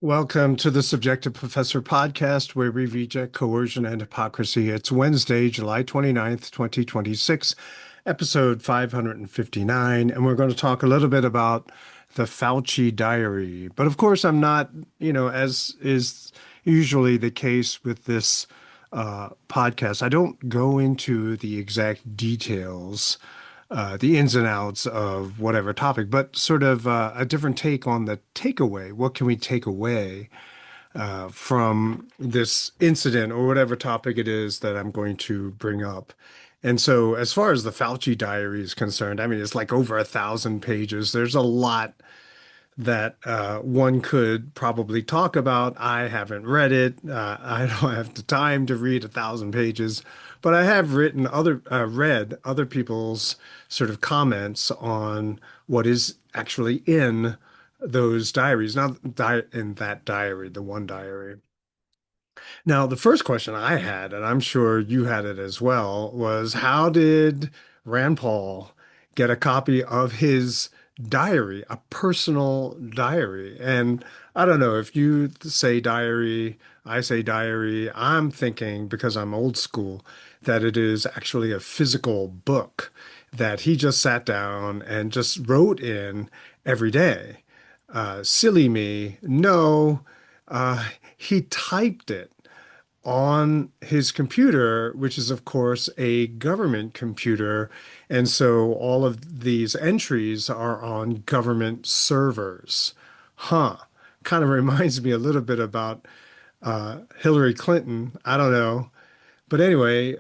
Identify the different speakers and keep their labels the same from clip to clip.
Speaker 1: Welcome to the Subjective Professor podcast, where we reject coercion and hypocrisy. It's Wednesday, July 29th, 2026, episode 559, and we're going to talk a little bit about the Fauci Diary. But of course, I'm not, as is usually the case with this podcast, I don't go into the exact details, the ins and outs of whatever topic, but sort of a different take on the takeaway. What can we take away from this incident or whatever topic it is that I'm going to bring up? And so, as far as the Fauci diary is concerned, I mean, it's like over 1,000 pages. There's a lot that one could probably talk about. I haven't read it. I don't have the time to read 1,000 pages, but I have read other people's sort of comments on what is actually in those diaries, not in that diary, the one diary. Now, the first question I had, and I'm sure you had it as well, was how did Rand Paul get a copy of his diary, a personal diary? And I don't know if you say diary, I say diary. I'm thinking, because I'm old school, that it is actually a physical book that he just sat down and just wrote in every day. Silly me. No, he typed it on his computer, which is, of course, a government computer. And so all of these entries are on government servers. Huh. Kind of reminds me a little bit about Hillary Clinton. I don't know. But anyway,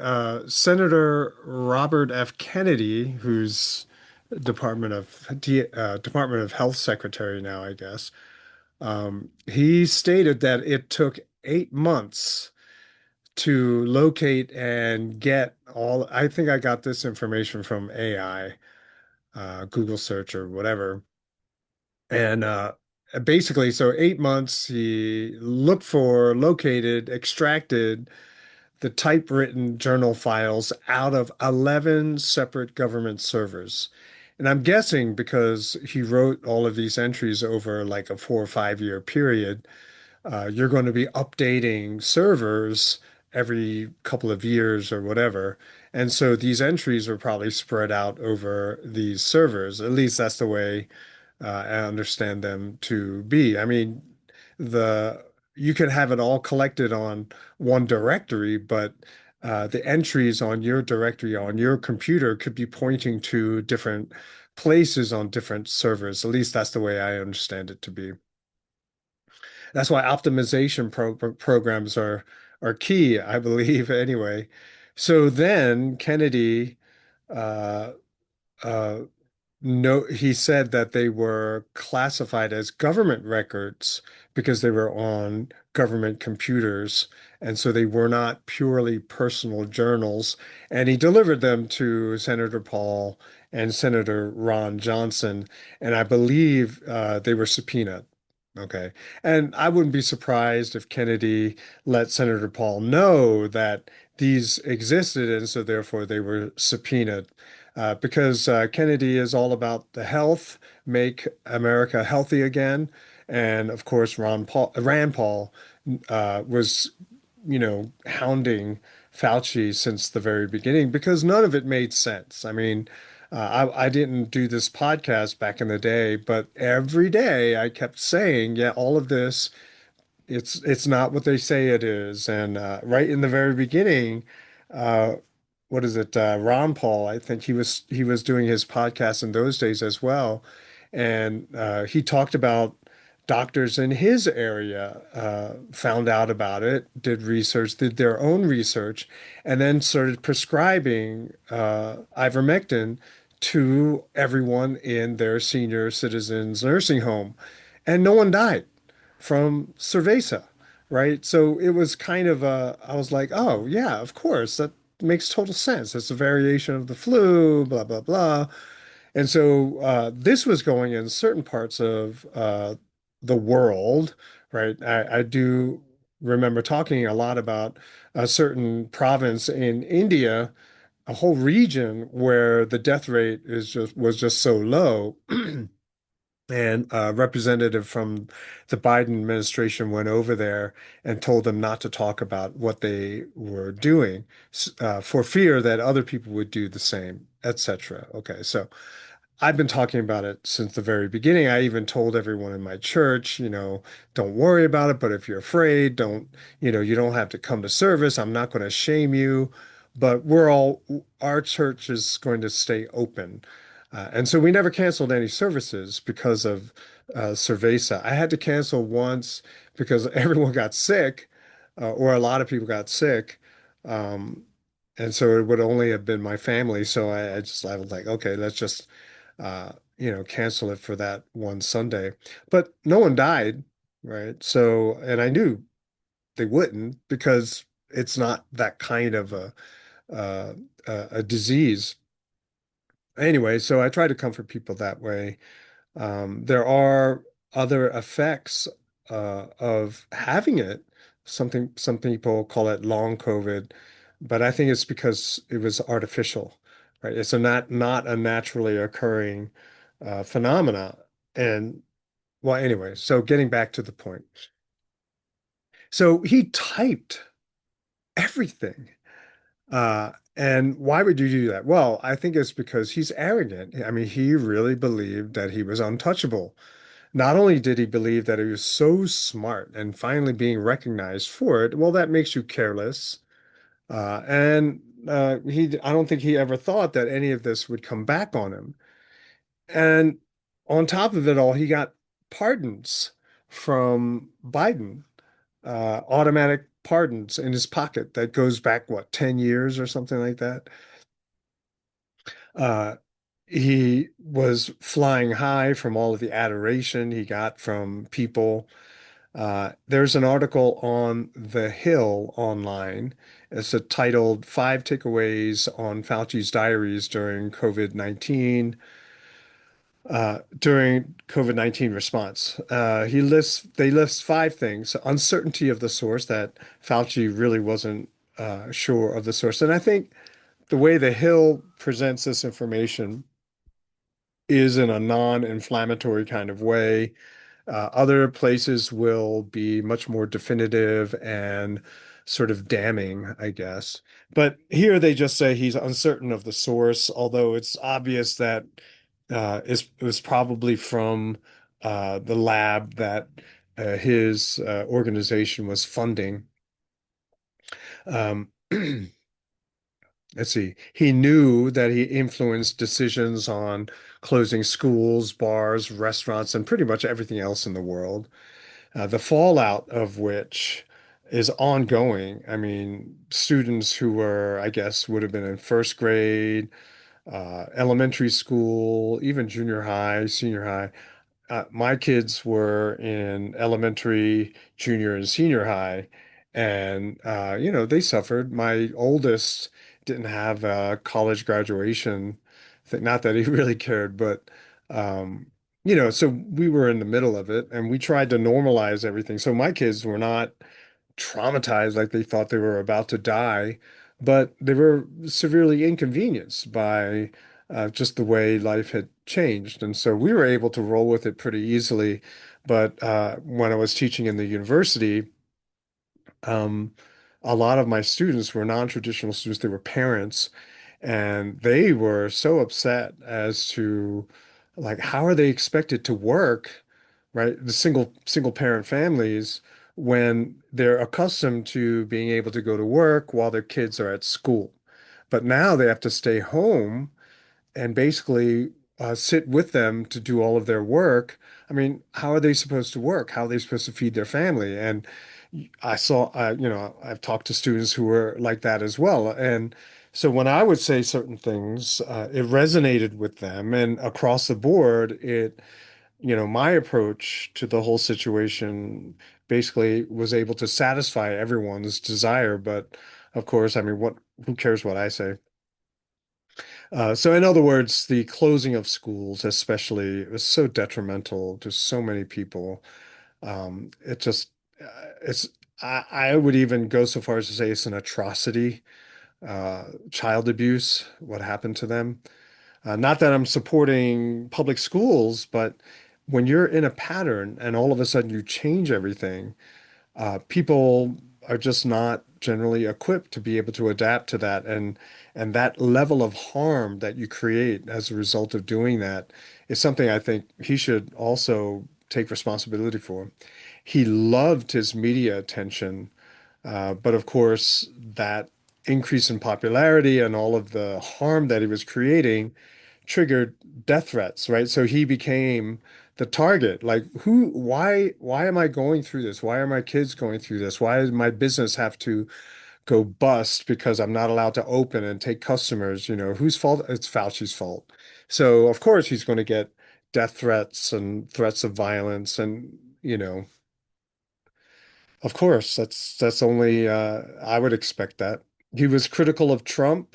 Speaker 1: Senator Robert F. Kennedy, who's Department of Health Secretary now, I guess, he stated that it took 8 months to locate and get all. I think I got this information from AI, Google search or whatever. And basically, so 8 months, he looked for, located, extracted the typewritten journal files out of 11 separate government servers. And I'm guessing because he wrote all of these entries over like a 4 or 5 year period, you're going to be updating servers every couple of years or whatever. And so these entries are probably spread out over these servers. At least that's the way I understand them to be. I mean, the you can have it all collected on one directory, but the entries on your directory on your computer could be pointing to different places on different servers. At least that's the way I understand it to be. That's why optimization programs are key, I believe, anyway. So then Kennedy uh, uh, no, he said that they were classified as government records because they were on government computers, and so they were not purely personal journals. And he delivered them to Senator Paul and Senator Ron Johnson, and I believe they were subpoenaed. Okay. And I wouldn't be surprised if Kennedy let Senator Paul know that these existed, and so therefore they were subpoenaed. Because Kennedy is all about the health, make America healthy again. And of course, Rand Paul was, hounding Fauci since the very beginning because none of it made sense. I mean, I didn't do this podcast back in the day, but every day I kept saying, yeah, all of this, it's not what they say it is. And right in the very beginning, uh, what is it? Ron Paul, I think he was doing his podcast in those days as well, and he talked about doctors in his area found out about it, did research, did their own research, and then started prescribing ivermectin to everyone in their senior citizens nursing home, and no one died from cerveza, right? So it was kind of I was like, oh yeah, of course, that makes total sense. It's a variation of the flu, blah blah blah. And so this was going in certain parts of the world, right? I do remember talking a lot about a certain province in India, a whole region where the death rate is just was just so low And a representative from the Biden administration went over there and told them not to talk about what they were doing for fear that other people would do the same, etc. Okay, so I've been talking about it since the very beginning. I even told everyone in my church, don't worry about it, but if you're afraid, you don't have to come to service. I'm not going to shame you, but our church is going to stay open. And so we never canceled any services because of Cerveza. I had to cancel once because everyone got sick, or a lot of people got sick. Um, and so it would only have been my family. So I was like, okay, let's just cancel it for that one Sunday. But no one died, right? So, and I knew they wouldn't because it's not that kind of uh, a disease. Anyway, so I try to comfort people that way. There are other effects of having it. Some people call it long COVID, but I think it's because it was artificial, right? It's not a naturally occurring phenomena. And well, anyway, so getting back to the point. So he typed everything. And why would you do that? Well, I think it's because he's arrogant. I mean, he really believed that he was untouchable. Not only did he believe that he was so smart and finally being recognized for it, well, that makes you careless. I don't think he ever thought that any of this would come back on him. And on top of it all, he got pardons from Biden, automatic pardons in his pocket that goes back, what, 10 years or something like that. Uh, he was flying high from all of the adoration he got from people. There's an article on The Hill online. It's titled Five Takeaways on Fauci's Diaries during COVID-19 response. They list five things: uncertainty of the source, that Fauci really wasn't sure of the source. And I think the way The Hill presents this information is in a non-inflammatory kind of way. Other places will be much more definitive and sort of damning, I guess. But here they just say he's uncertain of the source, although it's obvious that it was probably from the lab that his organization was funding. Um, let's see. He knew that he influenced decisions on closing schools, bars, restaurants, and pretty much everything else in the world. The fallout of which is ongoing. I mean, students who were, I guess, would have been in first grade, elementary school, even junior high, senior high. My kids were in elementary, junior, and senior high, and they suffered. My oldest didn't have a college graduation. Not that he really cared, but um, so we were in the middle of it, and we tried to normalize everything. So my kids were not traumatized like they thought they were about to die, but they were severely inconvenienced by just the way life had changed. And so we were able to roll with it pretty easily. But when I was teaching in the university, um, a lot of my students were non-traditional students. They were parents, and they were so upset as to like how are they expected to work, right? The single parent families when they're accustomed to being able to go to work while their kids are at school. But now they have to stay home and basically sit with them to do all of their work. I mean, how are they supposed to work? How are they supposed to feed their family? And I've talked to students who were like that as well. And so when I would say certain things, it resonated with them. And across the board, my approach to the whole situation basically was able to satisfy everyone's desire. But of course, I mean, who cares what I say? So in other words, the closing of schools, especially, was so detrimental to so many people. It just, it's, I would even go so far as to say it's an atrocity, child abuse, what happened to them. Not that I'm supporting public schools, but when you're in a pattern and all of a sudden you change everything, people are just not generally equipped to be able to adapt to that, and that level of harm that you create as a result of doing that is something I think he should also take responsibility for. He loved his media attention, but of course, that increase in popularity and all of the harm that he was creating triggered death threats, right? So he became the target. Like, why am I going through this? Why are my kids going through this? Why does my business have to go bust because I'm not allowed to open and take customers? Whose fault? It's Fauci's fault. So, of course, he's going to get death threats and threats of violence. And, of course, that's only I would expect that. He was critical of Trump,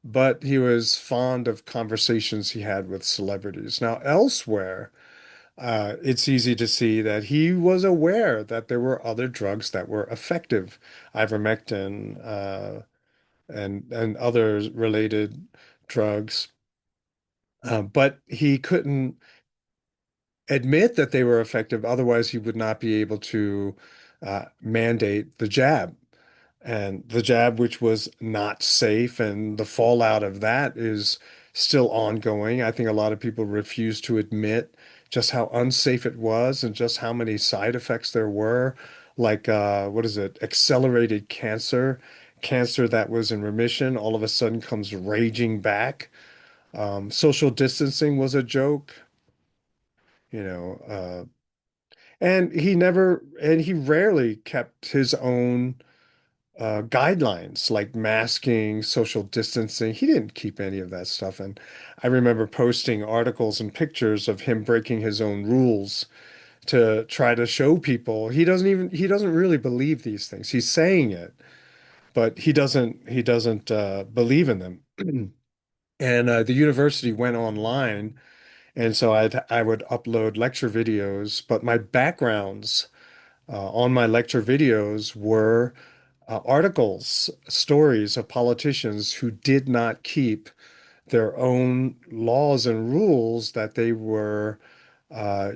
Speaker 1: but he was fond of conversations he had with celebrities. Now, elsewhere, it's easy to see that he was aware that there were other drugs that were effective, ivermectin, and other related drugs, but he couldn't admit that they were effective. Otherwise, he would not be able to mandate the jab. And the jab, which was not safe, and the fallout of that is still ongoing. I think a lot of people refuse to admit just how unsafe it was and just how many side effects there were. Like, what is it? Accelerated cancer, cancer that was in remission, all of a sudden comes raging back. Social distancing was a joke, you know, and he rarely kept his own guidelines like masking, social distancing. He didn't keep any of that stuff. And I remember posting articles and pictures of him breaking his own rules to try to show people he doesn't really believe these things. He's saying it, but he doesn't believe in them. And the university went online, and so I would upload lecture videos, but my backgrounds on my lecture videos were articles, stories of politicians who did not keep their own laws and rules that they were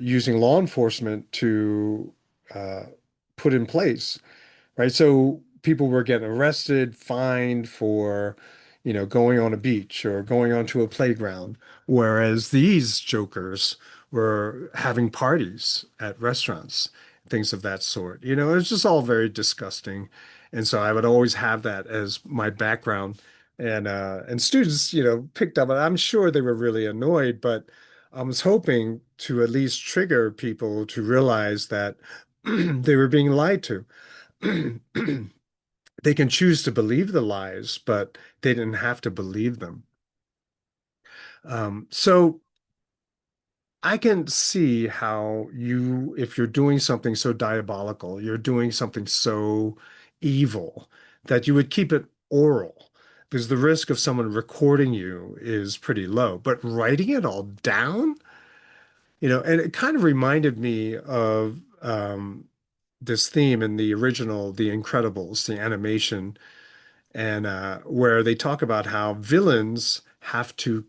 Speaker 1: using law enforcement to uh, put in place, right? So people were getting arrested, fined for, going on a beach or going onto a playground, whereas these jokers were having parties at restaurants, things of that sort. It's just all very disgusting. And so I would always have that as my background. And students, picked up, and I'm sure they were really annoyed, but I was hoping to at least trigger people to realize that they were being lied to. They can choose to believe the lies, but they didn't have to believe them. So I can see how if you're doing something so diabolical, you're doing something so evil that you would keep it oral because the risk of someone recording you is pretty low. But writing it all down, and it kind of reminded me of this theme in the original The Incredibles, the animation, and where they talk about how villains have to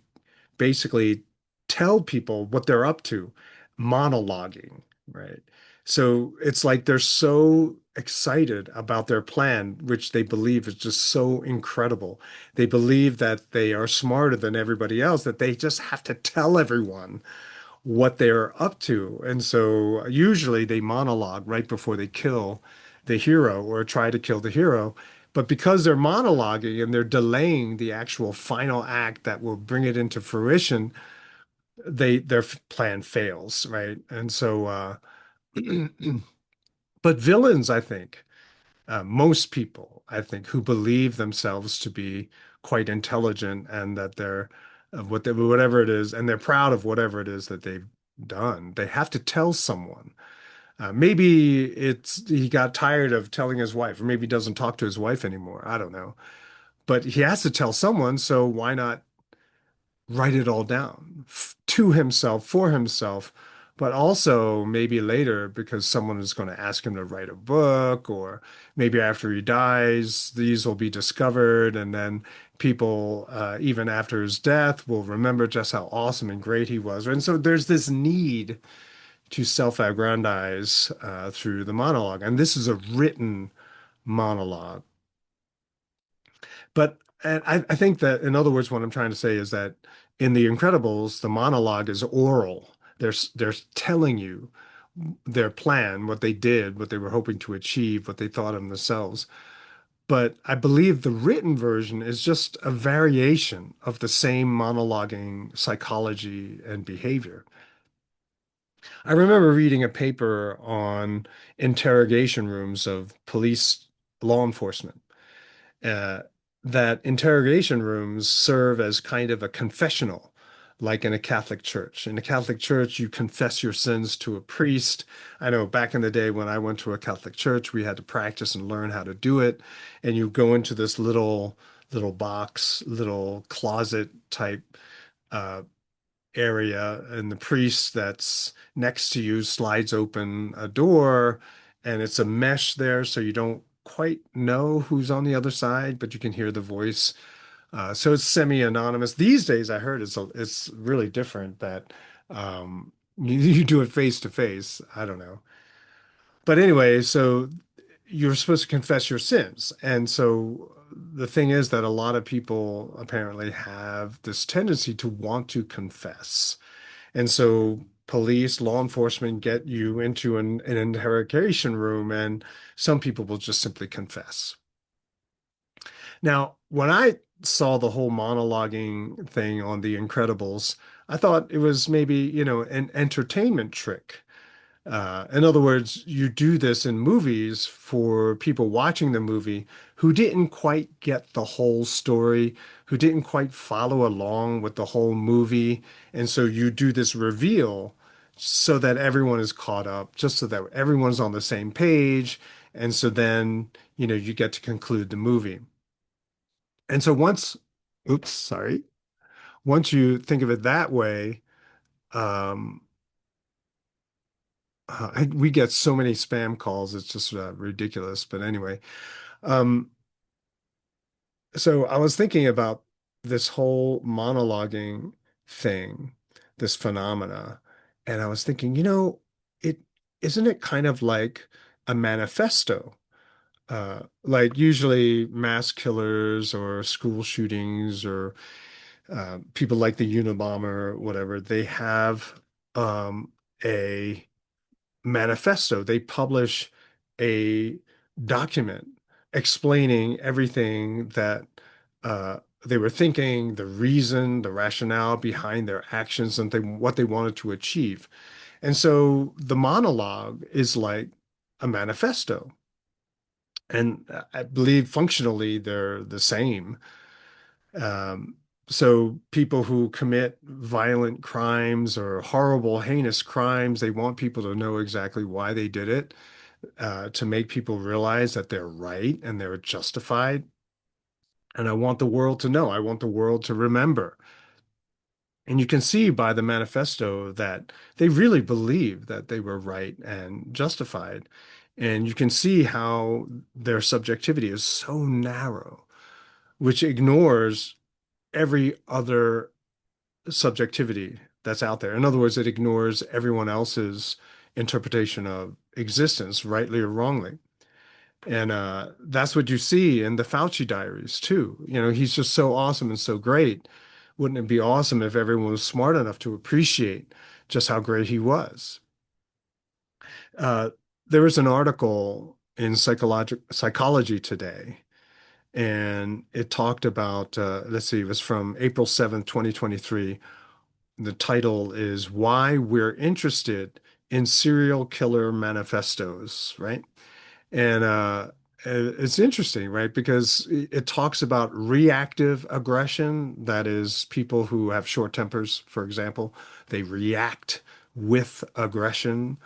Speaker 1: basically tell people what they're up to, monologuing, right? So it's like they're so excited about their plan, which they believe is just so incredible. They believe that they are smarter than everybody else, that they just have to tell everyone what they're up to. And so usually they monologue right before they kill the hero or try to kill the hero. But because they're monologuing and they're delaying the actual final act that will bring it into fruition, their plan fails, right? And so, but villains, I think, most people, I think, who believe themselves to be quite intelligent and that they're whatever it is, and they're proud of whatever it is that they've done, they have to tell someone. Maybe he got tired of telling his wife, or maybe he doesn't talk to his wife anymore. I don't know. But he has to tell someone, so why not write it all down to himself, for himself, but also maybe later because someone is going to ask him to write a book, or maybe after he dies, these will be discovered, and then people, even after his death, will remember just how awesome and great he was. And so there's this need to self-aggrandize through the monologue. And this is a written monologue. But and I think that, in other words, what I'm trying to say is that in The Incredibles, the monologue is oral. They're telling you their plan, what they did, what they were hoping to achieve, what they thought of themselves. But I believe the written version is just a variation of the same monologuing psychology and behavior. I remember reading a paper on interrogation rooms of police law enforcement. uh, that interrogation rooms serve as kind of a confessional, like in a Catholic church. In a Catholic church, you confess your sins to a priest. I know back in the day when I went to a Catholic church, we had to practice and learn how to do it. And you go into this little box, little closet type uh, area, and the priest that's next to you slides open a door, and it's a mesh there, so you don't quite know who's on the other side, but you can hear the voice. So it's semi-anonymous. These days, I heard it's really different that you do it face to face. I don't know. But anyway, so you're supposed to confess your sins. And so the thing is that a lot of people apparently have this tendency to want to confess. And so police, law enforcement get you into an interrogation room, and some people will just simply confess. Now, when I saw the whole monologuing thing on The Incredibles, I thought it was maybe, an entertainment trick. In other words, you do this in movies for people watching the movie who didn't quite get the whole story, who didn't quite follow along with the whole movie. And so you do this reveal so that everyone is caught up, just so that everyone's on the same page. And so then, you get to conclude the movie. And so oops, sorry, once you think of it that way, um, we get so many spam calls. It's just ridiculous. But anyway, um, so I was thinking about this whole monologuing thing, this phenomena, and I was thinking, it isn't it kind of like a manifesto? Like usually mass killers or school shootings or people like the Unabomber or whatever, they have a manifesto. They publish a document explaining everything that they were thinking, the reason, the rationale behind their actions, and what they wanted to achieve. And so the monologue is like a manifesto. And I believe functionally they're the same. Um, so people who commit violent crimes or horrible, heinous crimes, they want people to know exactly why they did it, to make people realize that they're right and they're justified. And I want the world to know. I want the world to remember. And you can see by the manifesto that they really believe that they were right and justified. And you can see how their subjectivity is so narrow, which ignores every other subjectivity that's out there. In other words, it ignores everyone else's interpretation of existence, rightly or wrongly. And that's what you see in the Fauci Diaries too. He's just so awesome and so great. Wouldn't it be awesome if everyone was smart enough to appreciate just how great he was? Uh, there was an article in Psychology Today, and it talked about, let's see, it was from April 7th, 2023. The title is Why We're Interested in Serial Killer Manifestos, right? And it's interesting, right? Because it talks about reactive aggression. That is, people who have short tempers, for example, they react with aggression.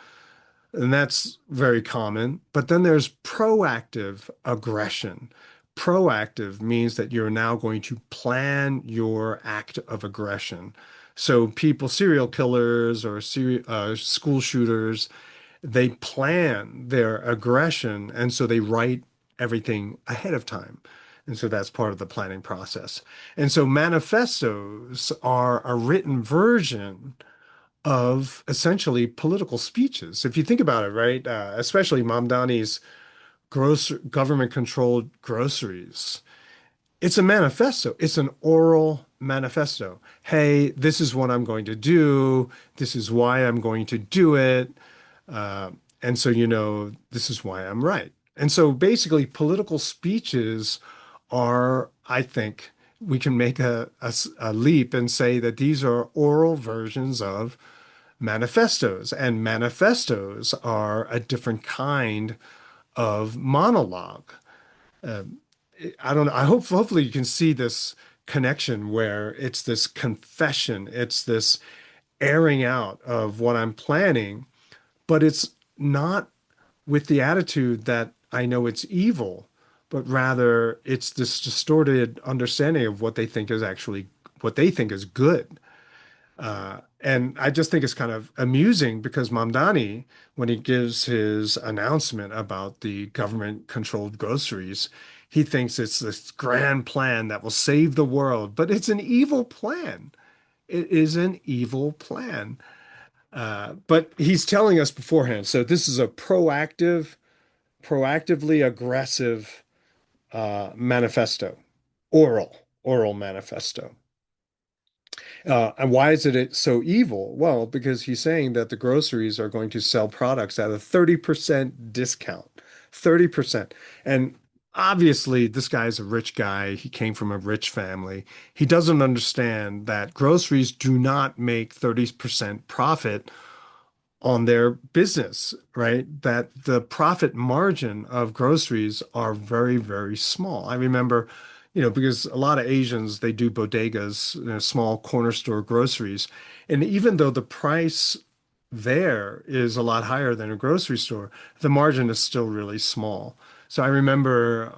Speaker 1: And that's very common. But then there's proactive aggression. Proactive means that you're now going to plan your act of aggression. So people, serial killers or school shooters, they plan their aggression, and so they write everything ahead of time. And so that's part of the planning process. And so manifestos are a written version of essentially political speeches. If you think about it, right? Especially Mamdani's government-controlled groceries. It's a manifesto. It's an oral manifesto. Hey, this is what I'm going to do. This is why I'm going to do it. Uh, and so, this is why I'm right. And so basically, political speeches are, I think, we can make a leap and say that these are oral versions of manifestos, and manifestos are a different kind of monologue. I don't know. Hopefully you can see this connection where it's this confession, it's this airing out of what I'm planning, but it's not with the attitude that I know it's evil, but rather it's this distorted understanding of what they think is actually what they think is good. And I just think it's kind of amusing because Mamdani, when he gives his announcement about the government-controlled groceries, he thinks it's this grand plan that will save the world, but it's an evil plan. It is an evil plan. But he's telling us beforehand. So this is a proactively aggressive manifesto, oral manifesto. And why is it so evil? Well, because he's saying that the groceries are going to sell products at a 30% discount. 30%. And obviously, this guy's a rich guy. He came from a rich family. He doesn't understand that groceries do not make 30% profit on their business, right? That the profit margin of groceries are very, very small. I remember, because a lot of Asians, they do bodegas, small corner store groceries. And even though the price there is a lot higher than a grocery store, the margin is still really small. So I remember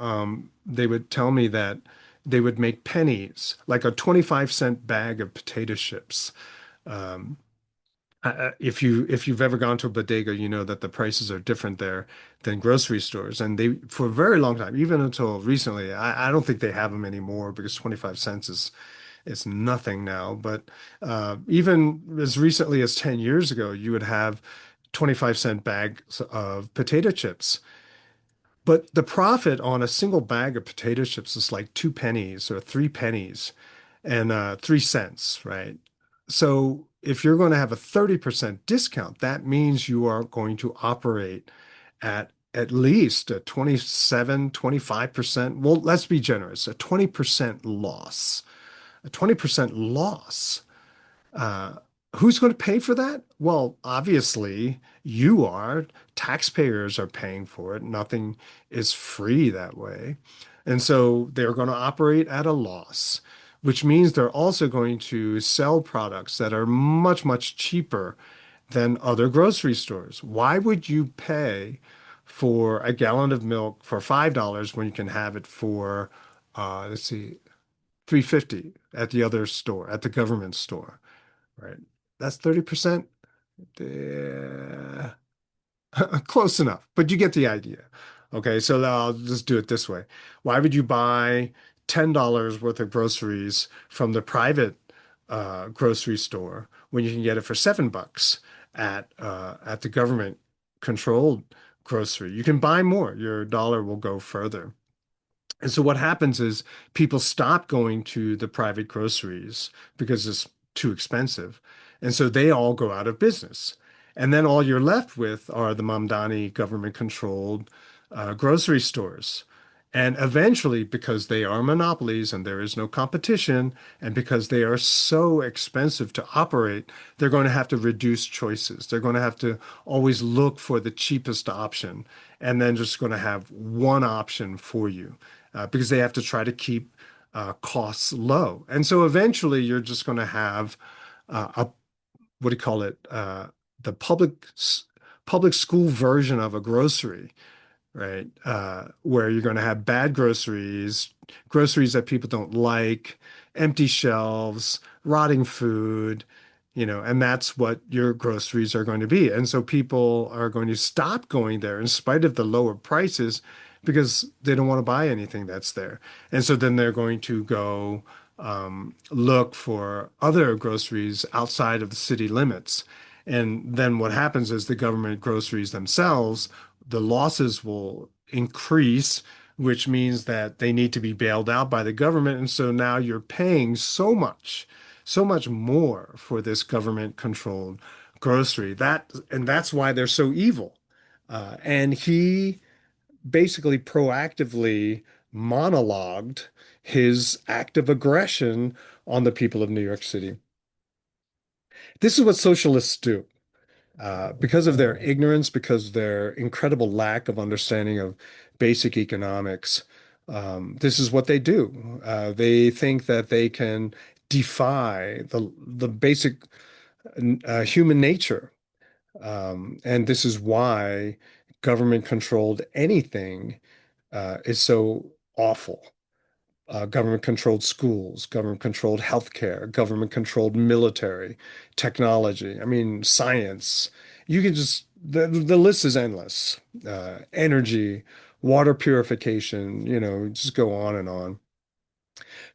Speaker 1: they would tell me that they would make pennies, like a 25-cent bag of potato chips. Um, if you've ever gone to a bodega, you know that the prices are different there than grocery stores. And they, for a very long time, even until recently, I don't think they have them anymore because 25 cents is nothing now. But even as recently as 10 years ago, you would have 25-cent bags of potato chips. But the profit on a single bag of potato chips is like 2 pennies or 3 pennies and 3 cents, right? So if you're going to have a 30% discount, that means you are going to operate at least a 27, 25%. Well, let's be generous, a 20% loss. A 20% loss. Uh, who's going to pay for that? Well, obviously, you are. Taxpayers are paying for it. Nothing is free that way. And so they're going to operate at a loss, which means they're also going to sell products that are much, much cheaper than other grocery stores. Why would you pay for a gallon of milk for $5 when you can have it for, let's see, 3.50 at the other store, at the government store? Right. That's 30%. Uh, close enough, but you get the idea. Okay, so I'll just do it this way. Why would you buy $10 worth of groceries from the private grocery store when you can get it for $7 at the government controlled grocery? You can buy more. Your dollar will go further. And so what happens is people stop going to the private groceries because it's too expensive. And so they all go out of business. And then all you're left with are the Mamdani government-controlled grocery stores. And eventually, because they are monopolies and there is no competition, and because they are so expensive to operate, they're going to have to reduce choices. They're going to have to always look for the cheapest option and then just going to have one option for you because they have to try to keep costs low. And so eventually, you're just going to have a what do you call it? The public school version of a grocery, right? Where you're going to have bad groceries, groceries that people don't like, empty shelves, rotting food, and that's what your groceries are going to be. And so people are going to stop going there in spite of the lower prices because they don't want to buy anything that's there. And so then they're going to go look for other groceries outside of the city limits. And then what happens is the government groceries themselves, the losses will increase, which means that they need to be bailed out by the government. And so now you're paying so much more for this government controlled grocery. And that's why they're so evil. And he basically proactively monologued his act of aggression on the people of New York City. This is what socialists do. Because of their ignorance, because of their incredible lack of understanding of basic economics, this is what they do. They think that they can defy the basic human nature. And this is why government-controlled anything is so awful. Government-controlled schools, government-controlled healthcare, government-controlled military, technology. I mean, science. You can just the list is endless. Energy, water purification. Just go on and on.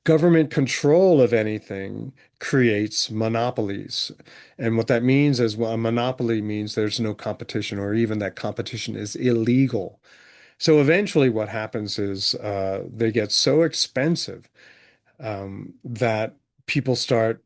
Speaker 1: Government control of anything creates monopolies. And what that means is, well, a monopoly means there's no competition, or even that competition is illegal. So eventually, what happens is they get so expensive that people start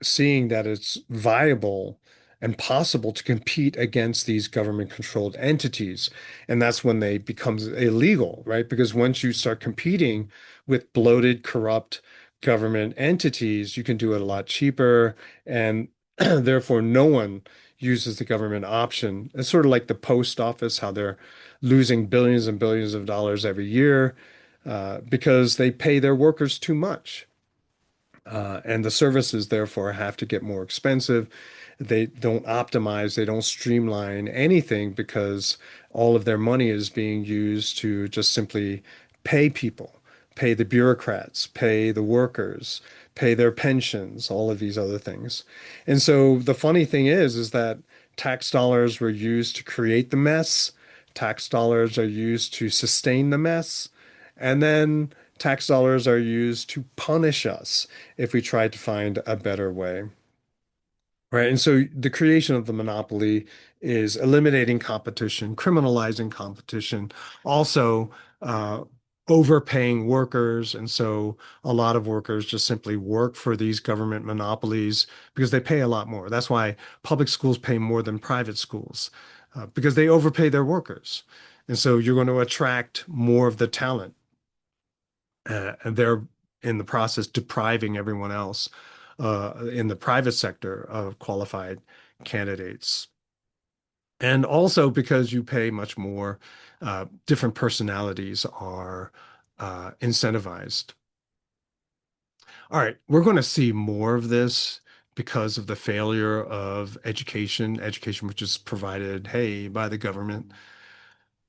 Speaker 1: seeing that it's viable and possible to compete against these government-controlled entities. And that's when they become illegal, right? Because once you start competing with bloated, corrupt government entities, you can do it a lot cheaper, and therefore no one uses the government option. It's sort of like the post office, how they're losing billions and billions of dollars every year because they pay their workers too much. And the services therefore have to get more expensive. They don't optimize, they don't streamline anything because all of their money is being used to just simply pay people, pay the bureaucrats, pay the workers, pay their pensions, all of these other things. And so the funny thing is that tax dollars were used to create the mess. Tax dollars are used to sustain the mess. And then tax dollars are used to punish us if we try to find a better way. Right. And so the creation of the monopoly is eliminating competition, criminalizing competition, also uh, overpaying workers. And so a lot of workers just simply work for these government monopolies because they pay a lot more. That's why public schools pay more than private schools because they overpay their workers. And so you're going to attract more of the talent and they're in the process depriving everyone else in the private sector of qualified candidates. And also because you pay much more, different personalities are incentivized. All right, we're going to see more of this because of the failure of education which is provided, hey, by the government.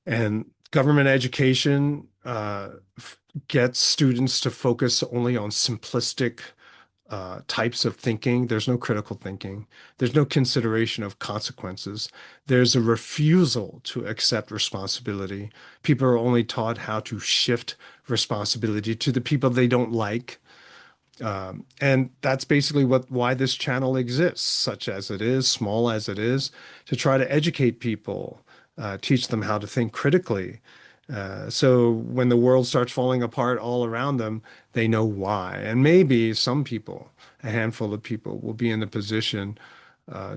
Speaker 1: And government education gets students to focus only on simplistic types of thinking. There's no critical thinking. There's no consideration of consequences. There's a refusal to accept responsibility. People are only taught how to shift responsibility to the people they don't like. And that's basically why this channel exists, such as it is, small as it is, to try to educate people, teach them how to think critically. So when the world starts falling apart all around them, they know why. And maybe some people, a handful of people, will be in the position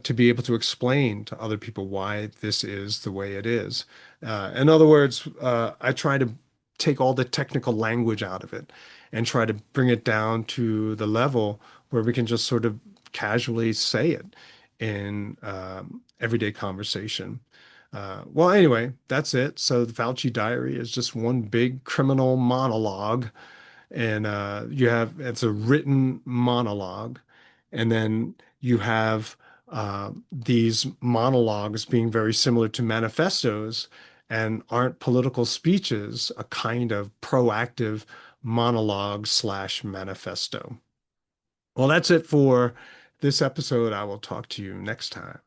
Speaker 1: to be able to explain to other people why this is the way it is. In other words, I try to take all the technical language out of it and try to bring it down to the level where we can just sort of casually say it in everyday conversation. Well, anyway, that's it. So the Fauci Diary is just one big criminal monologue, and it's a written monologue, and then you have these monologues being very similar to manifestos, and aren't political speeches a kind of proactive monologue slash manifesto? Well, that's it for this episode. I will talk to you next time.